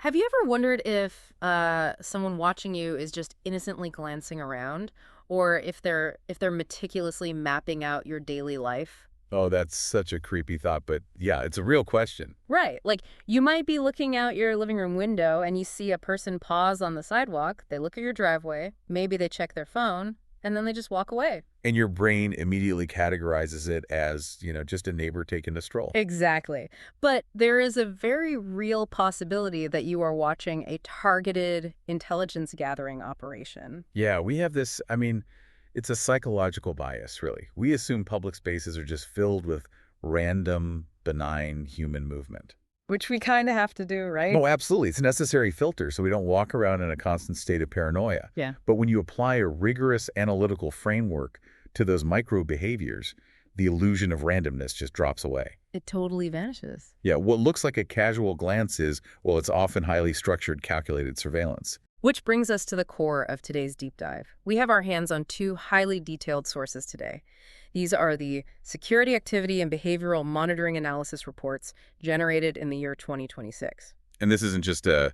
Have you ever wondered if someone watching you is just innocently glancing around, or if they're meticulously mapping out your daily life? Oh, that's such a creepy thought, but yeah, it's a real question. Right. Like you might be looking out your living room window and you see a person pause on the sidewalk, they look at your driveway, maybe they check their phone, and then they just walk away. And your brain immediately categorizes it as, just a neighbor taking a stroll. Exactly. But there is a very real possibility that you are watching a targeted intelligence gathering operation. Yeah, we have this, it's a psychological bias, really. We assume public spaces are just filled with random, benign human movement. Which we kind of have to do, right? Oh, absolutely. It's a necessary filter so we don't walk around in a constant state of paranoia. Yeah. But when you apply a rigorous analytical framework to those micro behaviors, the illusion of randomness just drops away. It totally vanishes. Yeah, what looks like a casual glance is, well, it's often highly structured, calculated surveillance. Which brings us to the core of today's deep dive. We have our hands on two highly detailed sources today. These are the Security Activity and Behavioral Monitoring Analysis reports generated in the year 2026. And this isn't just a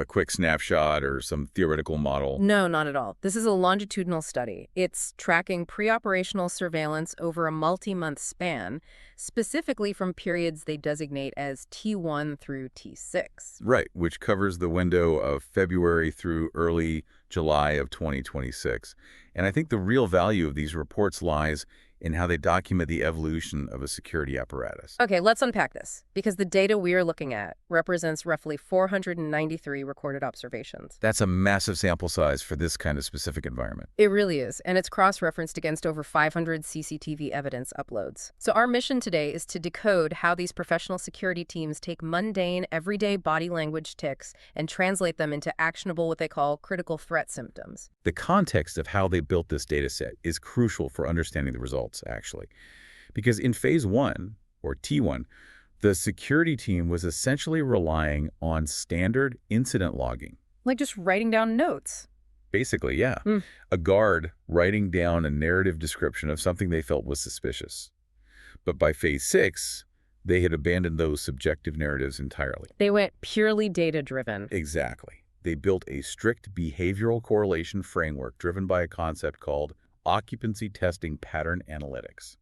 quick snapshot or some theoretical model. No, not at all. This is a longitudinal study. It's tracking pre-operational surveillance over a multi-month span, specifically from periods they designate as T1 through T6. Right, which covers the window of February through early July of 2026. And I think the real value of these reports lies in how they document the evolution of a security apparatus. Okay, let's unpack this, because the data we are looking at represents roughly 493 recorded observations. That's a massive sample size for this kind of specific environment. It really is, and it's cross-referenced against over 500 CCTV evidence uploads. So our mission today is to decode how these professional security teams take mundane, everyday body language tics and translate them into actionable, what they call critical threat symptoms. The context of how they built this data set is crucial for understanding the results, actually. Because in phase one, or T1, the security team was essentially relying on standard incident logging. Like just writing down notes. Basically, yeah. Mm. A guard writing down a narrative description of something they felt was suspicious. But by phase 6, they had abandoned those subjective narratives entirely. They went purely data-driven. Exactly. They built a strict behavioral correlation framework driven by a concept called occupancy testing pattern analytics.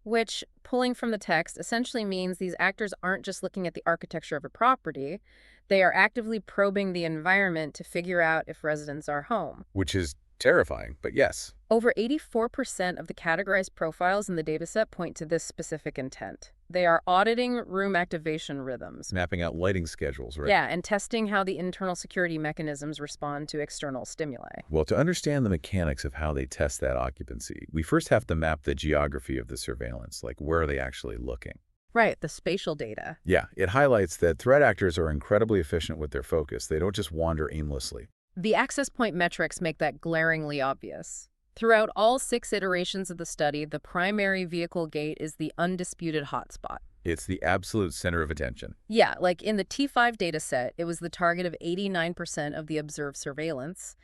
Which, pulling from the text, essentially means these actors aren't just looking at the architecture of a property, they are actively probing the environment to figure out if residents are home. Which is terrifying, but yes. Over 84% of the categorized profiles in the dataset point to this specific intent. They are auditing room activation rhythms. Mapping out lighting schedules, right? Yeah, and testing how the internal security mechanisms respond to external stimuli. Well, to understand the mechanics of how they test that occupancy, we first have to map the geography of the surveillance, like where are they actually looking? Right, the spatial data. Yeah, it highlights that threat actors are incredibly efficient with their focus. They don't just wander aimlessly. The access point metrics make that glaringly obvious. Throughout all 6 iterations of the study, the primary vehicle gate is the undisputed hotspot. It's the absolute center of attention. Yeah, like in the T5 dataset, it was the target of 89% of the observed surveillance.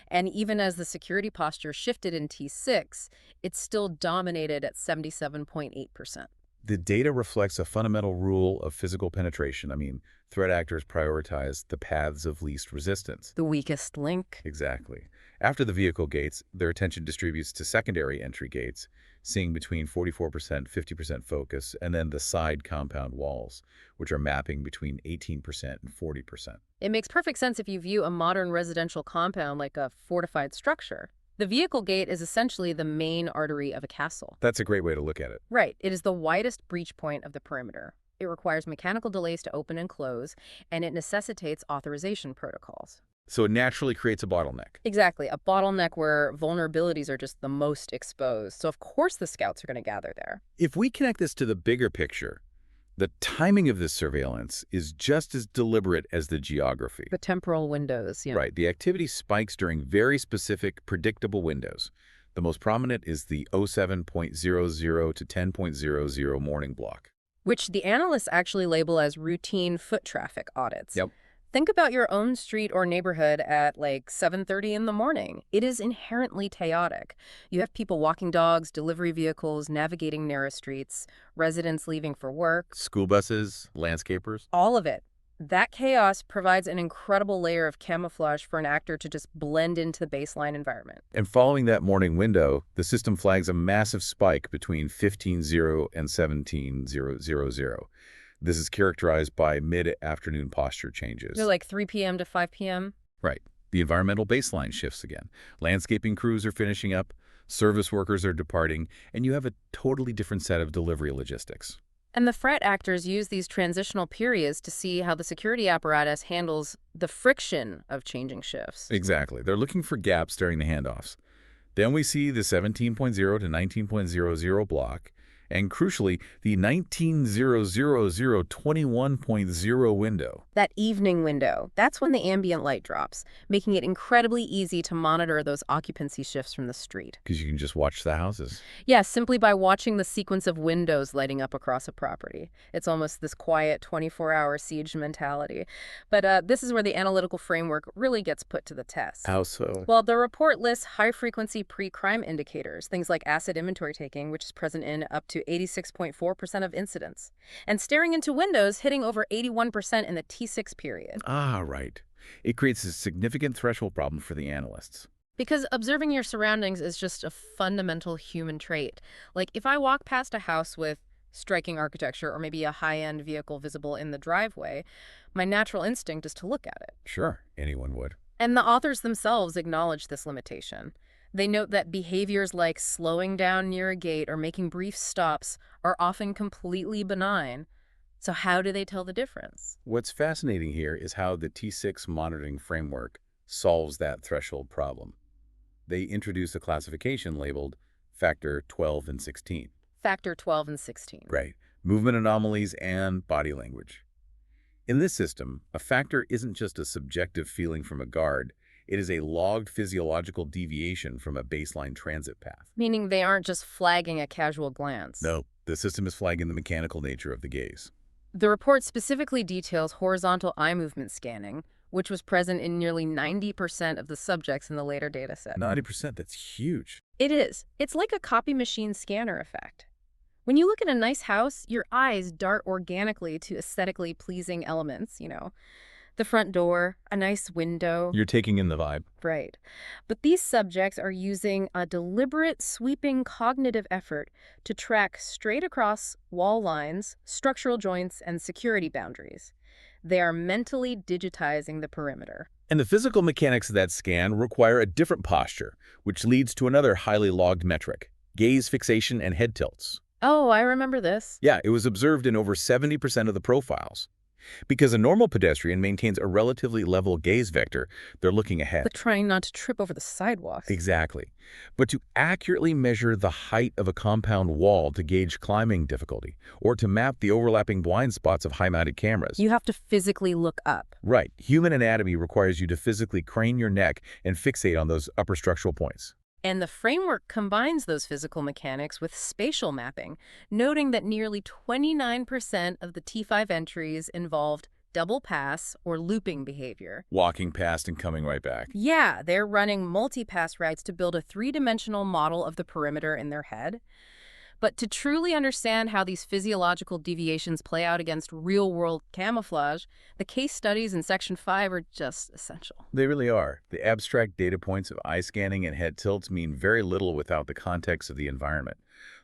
And even as the security posture shifted in T6, it still dominated at 77.8%. The data reflects a fundamental rule of physical penetration. Threat actors prioritize the paths of least resistance. The weakest link. Exactly. After the vehicle gates, their attention distributes to secondary entry gates, seeing between 44%, 50% focus, and then the side compound walls, which are mapping between 18% and 40%. It makes perfect sense if you view a modern residential compound like a fortified structure. The vehicle gate is essentially the main artery of a castle. That's a great way to look at it. Right. It is the widest breach point of the perimeter. It requires mechanical delays to open and close, and it necessitates authorization protocols. So it naturally creates a bottleneck. Exactly, a bottleneck where vulnerabilities are just the most exposed. So of course the scouts are going to gather there. If we connect this to the bigger picture, the timing of this surveillance is just as deliberate as the geography. The temporal windows, yeah. Right. The activity spikes during very specific, predictable windows. The most prominent is the 07.00 to 10.00 morning block. Which the analysts actually label as routine foot traffic audits. Yep. Think about your own street or neighborhood at like 7:30 in the morning. It is inherently chaotic. You have people walking dogs, delivery vehicles, navigating narrow streets, residents leaving for work. School buses, landscapers. All of it. That chaos provides an incredible layer of camouflage for an actor to just blend into the baseline environment. And following that morning window, the system flags a massive spike between 15:0 and 17:000. This is characterized by mid-afternoon posture They're changes. like 3 p.m. to 5 p.m. Right. The environmental baseline shifts again. Landscaping crews are finishing up, service workers are departing, and you have a totally different set of delivery logistics. And the threat actors use these transitional periods to see how the security apparatus handles the friction of changing shifts. Exactly. They're looking for gaps during the handoffs. Then we see the 17.0 to 19.00 block, and crucially, the 19.000 window. That evening window, that's when the ambient light drops, making it incredibly easy to monitor those occupancy shifts from the street. Because you can just watch the houses. Yeah, simply by watching the sequence of windows lighting up across a property. It's almost this quiet 24-hour siege mentality. But this is where the analytical framework really gets put to the test. How so? Well, the report lists high-frequency pre-crime indicators, things like asset inventory taking, which is present in up to 86.4% of incidents, and staring into windows hitting over 81% in the T6 period. Ah, right. It creates a significant threshold problem for the analysts. Because observing your surroundings is just a fundamental human trait. Like, if I walk past a house with striking architecture or maybe a high-end vehicle visible in the driveway, my natural instinct is to look at it. Sure, anyone would. And the authors themselves acknowledge this limitation. They note that behaviors like slowing down near a gate or making brief stops are often completely benign. So how do they tell the difference? What's fascinating here is how the T6 monitoring framework solves that threshold problem. They introduce a classification labeled Factor 12 and 16. Factor 12 and 16. Right. Movement anomalies and body language. In this system, a factor isn't just a subjective feeling from a guard. It is a logged physiological deviation from a baseline transit path. Meaning they aren't just flagging a casual glance. No, the system is flagging the mechanical nature of the gaze. The report specifically details horizontal eye movement scanning, which was present in nearly 90% of the subjects in the later dataset. 90%, that's huge. It is. It's like a copy machine scanner effect. When you look at a nice house, your eyes dart organically to aesthetically pleasing elements, the front door, a nice window. You're taking in the vibe. Right. But these subjects are using a deliberate, sweeping cognitive effort to track straight across wall lines, structural joints, and security boundaries. They are mentally digitizing the perimeter. And the physical mechanics of that scan require a different posture, which leads to another highly logged metric: gaze fixation and head tilts. Oh, I remember this. Yeah, it was observed in over 70% of the profiles. Because a normal pedestrian maintains a relatively level gaze vector, they're looking ahead. But trying not to trip over the sidewalks. Exactly. But to accurately measure the height of a compound wall to gauge climbing difficulty, or to map the overlapping blind spots of high-mounted cameras. You have to physically look up. Right. Human anatomy requires you to physically crane your neck and fixate on those upper structural points. And the framework combines those physical mechanics with spatial mapping, noting that nearly 29% of the T5 entries involved double pass or looping behavior. Walking past and coming right back. Yeah, they're running multi-pass routes to build a three-dimensional model of the perimeter in their head. But to truly understand how these physiological deviations play out against real-world camouflage, the case studies in Section 5 are just essential. They really are. The abstract data points of eye scanning and head tilts mean very little without the context of the environment.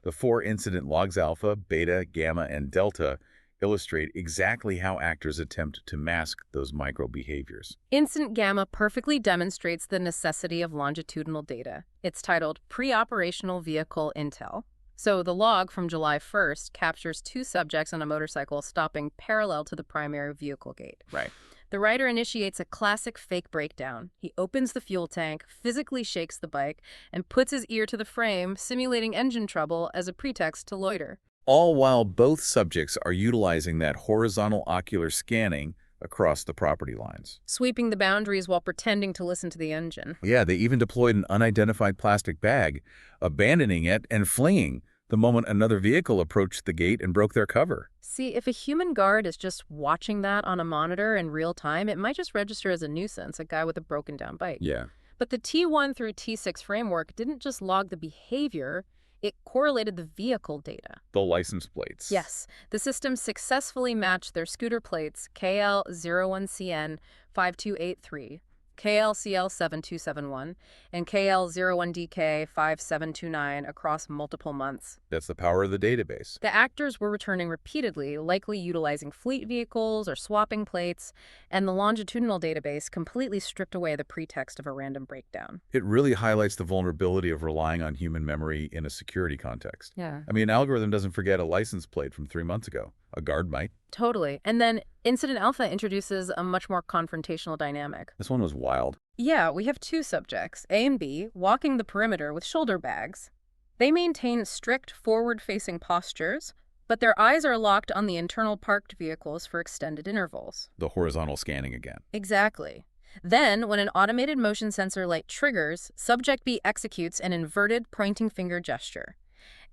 The 4 incident logs alpha, beta, gamma, and delta illustrate exactly how actors attempt to mask those micro behaviors. Incident gamma perfectly demonstrates the necessity of longitudinal data. It's titled Pre-Operational Vehicle Intel. So the log from July 1st captures 2 subjects on a motorcycle stopping parallel to the primary vehicle gate. Right. The writer initiates a classic fake breakdown. He opens the fuel tank, physically shakes the bike, and puts his ear to the frame, simulating engine trouble as a pretext to loiter. All while both subjects are utilizing that horizontal ocular scanning across the property lines. Sweeping the boundaries while pretending to listen to the engine. Yeah, they even deployed an unidentified plastic bag, abandoning it and fleeing the moment another vehicle approached the gate and broke their cover. See, if a human guard is just watching that on a monitor in real time, it might just register as a nuisance, a guy with a broken down bike. Yeah. But the T1 through T6 framework didn't just log the behavior, It correlated the vehicle data. The license plates. Yes, the system successfully matched their scooter plates KL01CN 5283, KLCL 7271, and KL01DK 5729 across multiple months. That's the power of the database. The actors were returning repeatedly, likely utilizing fleet vehicles or swapping plates, and the longitudinal database completely stripped away the pretext of a random breakdown. It really highlights the vulnerability of relying on human memory in a security context. Yeah. I mean, an algorithm doesn't forget a license plate from 3 months ago. A guard might. Totally. And then Incident Alpha introduces a much more confrontational dynamic. This one was wild. Yeah, we have two subjects, A and B, walking the perimeter with shoulder bags. They maintain strict forward-facing postures, but their eyes are locked on the internal parked vehicles for extended intervals. The horizontal scanning again. Exactly. Then, when an automated motion sensor light triggers, Subject B executes an inverted pointing finger gesture.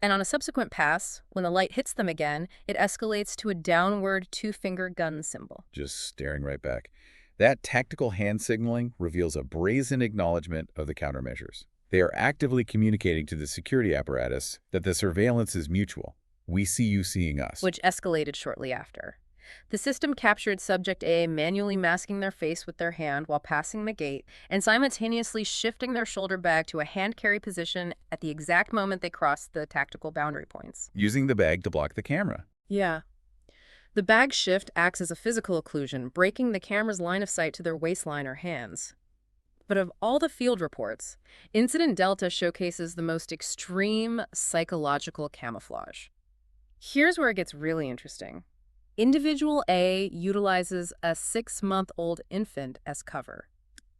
And on a subsequent pass, when the light hits them again, it escalates to a downward two-finger gun symbol. Just staring right back. That tactical hand signaling reveals a brazen acknowledgement of the countermeasures. They are actively communicating to the security apparatus that the surveillance is mutual. We see you seeing us. Which escalated shortly after. The system captured Subject A manually masking their face with their hand while passing the gate and simultaneously shifting their shoulder bag to a hand carry position at the exact moment they crossed the tactical boundary points. Using the bag to block the camera. Yeah. The bag shift acts as a physical occlusion, breaking the camera's line of sight to their waistline or hands. But of all the field reports, Incident Delta showcases the most extreme psychological camouflage. Here's where it gets really interesting. Individual A utilizes a 6-month-old infant as cover.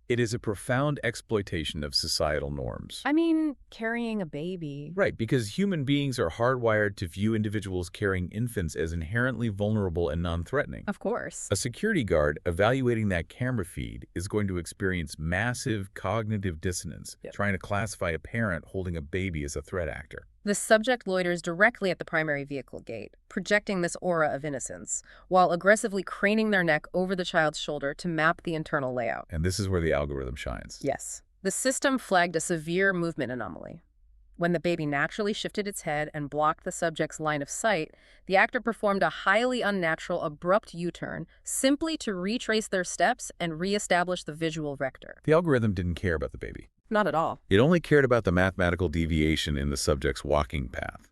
It is a profound exploitation of societal norms. I mean, carrying a baby. Right, because human beings are hardwired to view individuals carrying infants as inherently vulnerable and non-threatening. Of course. A security guard evaluating that camera feed is going to experience massive cognitive dissonance, trying to classify a parent holding a baby as a threat actor. The subject loiters directly at the primary vehicle gate, projecting this aura of innocence, while aggressively craning their neck over the child's shoulder to map the internal layout. And this is where the algorithm shines. Yes. The system flagged a severe movement anomaly. When the baby naturally shifted its head and blocked the subject's line of sight, the actor performed a highly unnatural, abrupt U-turn simply to retrace their steps and reestablish the visual vector. The algorithm didn't care about the baby. Not at all. It only cared about the mathematical deviation in the subject's walking path.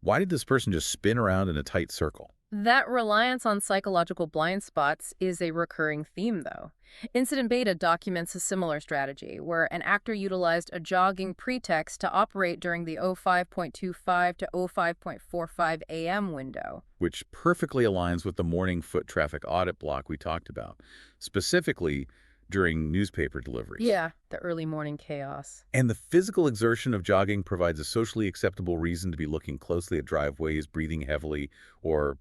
Why did this person just spin around in a tight circle? That reliance on psychological blind spots is a recurring theme, though. Incident Beta documents a similar strategy, where an actor utilized a jogging pretext to operate during the 05.25 to 05.45 a.m. window. Which perfectly aligns with the morning foot traffic audit block we talked about, specifically during newspaper deliveries. Yeah, the early morning chaos. And the physical exertion of jogging provides a socially acceptable reason to be looking closely at driveways, breathing heavily, or,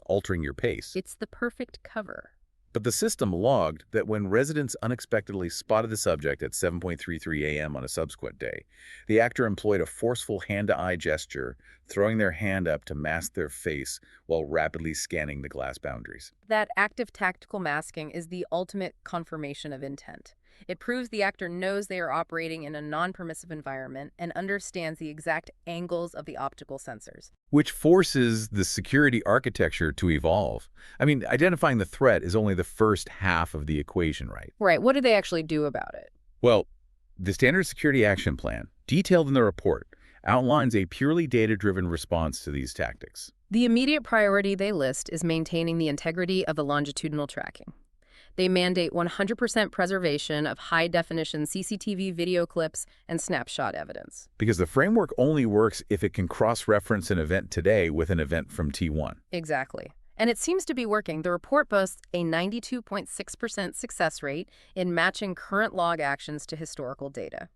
altering your pace. It's the perfect cover. But the system logged that when residents unexpectedly spotted the subject at 7:33 a.m. on a subsequent day, the actor employed a forceful hand-to-eye gesture, throwing their hand up to mask their face while rapidly scanning the glass boundaries. That active tactical masking is the ultimate confirmation of intent. It proves the actor knows they are operating in a non-permissive environment and understands the exact angles of the optical sensors. Which forces the security architecture to evolve. I mean, identifying the threat is only the first half of the equation, right? Right. What do they actually do about it? Well, the Standard Security Action Plan, detailed in the report, outlines a purely data-driven response to these tactics. The immediate priority they list is maintaining the integrity of the longitudinal tracking. They mandate 100% preservation of high-definition CCTV video clips and snapshot evidence. Because the framework only works if it can cross-reference an event today with an event from T1. Exactly. And it seems to be working. The report boasts a 92.6% success rate in matching current log actions to historical data.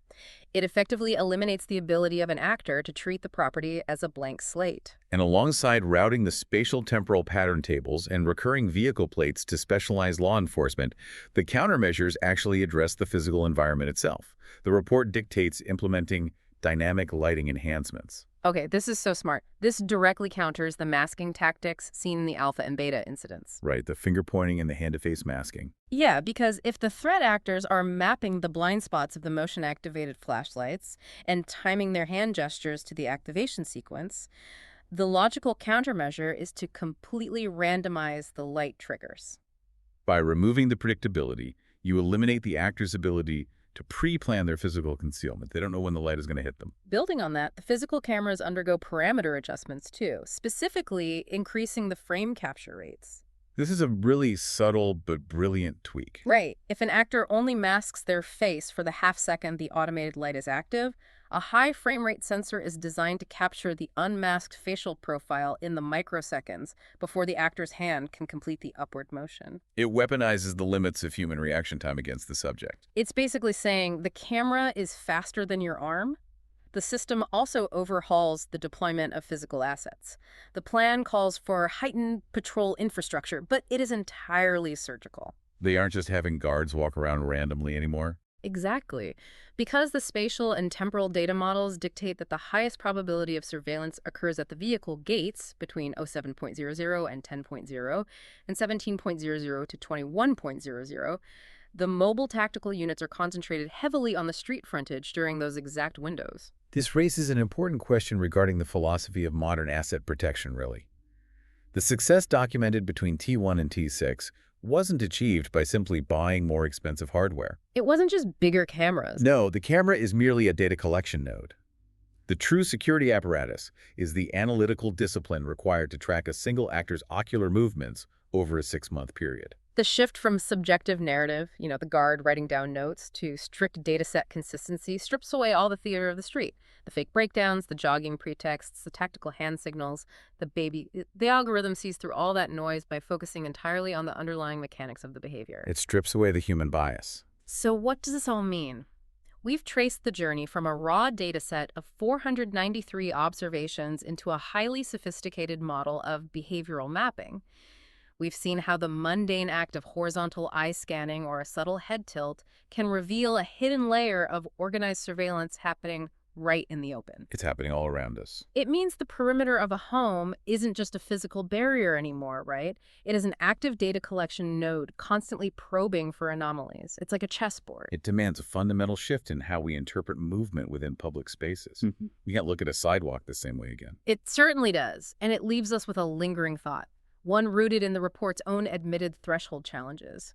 It effectively eliminates the ability of an actor to treat the property as a blank slate. And alongside routing the spatial temporal pattern tables and recurring vehicle plates to specialized law enforcement, the countermeasures actually address the physical environment itself. The report dictates implementing dynamic lighting enhancements. Okay, this is so smart. This directly counters the masking tactics seen in the alpha and beta incidents. Right, the finger pointing and the hand-to-face masking. Yeah, because if the threat actors are mapping the blind spots of the motion-activated flashlights and timing their hand gestures to the activation sequence, the logical countermeasure is to completely randomize the light triggers. By removing the predictability, you eliminate the actor's ability to pre-plan their physical concealment. They don't know when the light is going to hit them. Building on that, the physical cameras undergo parameter adjustments too, specifically increasing the frame capture rates. This is a really subtle but brilliant tweak. Right. If an actor only masks their face for the half second the automated light is active, a high frame rate sensor is designed to capture the unmasked facial profile in the microseconds before the actor's hand can complete the upward motion. It weaponizes the limits of human reaction time against the subject. It's basically saying the camera is faster than your arm. The system also overhauls the deployment of physical assets. The plan calls for heightened patrol infrastructure, but it is entirely surgical. They aren't just having guards walk around randomly anymore. Exactly. Because the spatial and temporal data models dictate that the highest probability of surveillance occurs at the vehicle gates between 07.00 and 10.0 and 17.00 to 21.00, the mobile tactical units are concentrated heavily on the street frontage during those exact windows. This raises an important question regarding the philosophy of modern asset protection, really. The success documented between T1 and T6 wasn't achieved by simply buying more expensive hardware. It wasn't just bigger cameras. No, the camera is merely a data collection node. The true security apparatus is the analytical discipline required to track a single actor's ocular movements over a 6-month period. The shift from subjective narrative, the guard writing down notes, to strict dataset consistency strips away all the theater of the street. The fake breakdowns, the jogging pretexts, the tactical hand signals, the algorithm sees through all that noise by focusing entirely on the underlying mechanics of the behavior. It strips away the human bias. So what does this all mean? We've traced the journey from a raw dataset of 493 observations into a highly sophisticated model of behavioral mapping. We've seen how the mundane act of horizontal eye scanning or a subtle head tilt can reveal a hidden layer of organized surveillance happening right in the open. It's happening all around us. It means the perimeter of a home isn't just a physical barrier anymore, right? It is an active data collection node constantly probing for anomalies. It's like a chessboard. It demands a fundamental shift in how we interpret movement within public spaces. We can't look at a sidewalk the same way again. It certainly does, and it leaves us with a lingering thought, one rooted in the report's own admitted threshold challenges.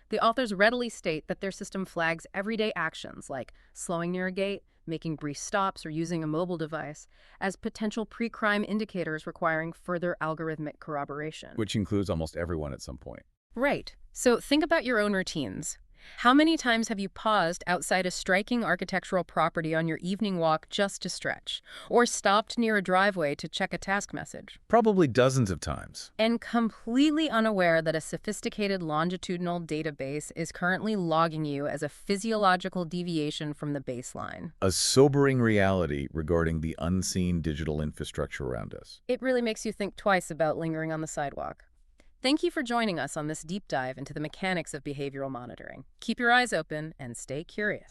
The authors readily state that their system flags everyday actions like slowing near a gate, making brief stops, or using a mobile device as potential pre-crime indicators requiring further algorithmic corroboration. Which includes almost everyone at some point. Right. So think about your own routines. How many times have you paused outside a striking architectural property on your evening walk just to stretch? Or stopped near a driveway to check a task message? Probably dozens of times. And completely unaware that a sophisticated longitudinal database is currently logging you as a physiological deviation from the baseline. A sobering reality regarding the unseen digital infrastructure around us. It really makes you think twice about lingering on the sidewalk. Thank you for joining us on this deep dive into the mechanics of behavioral monitoring. Keep your eyes open and stay curious.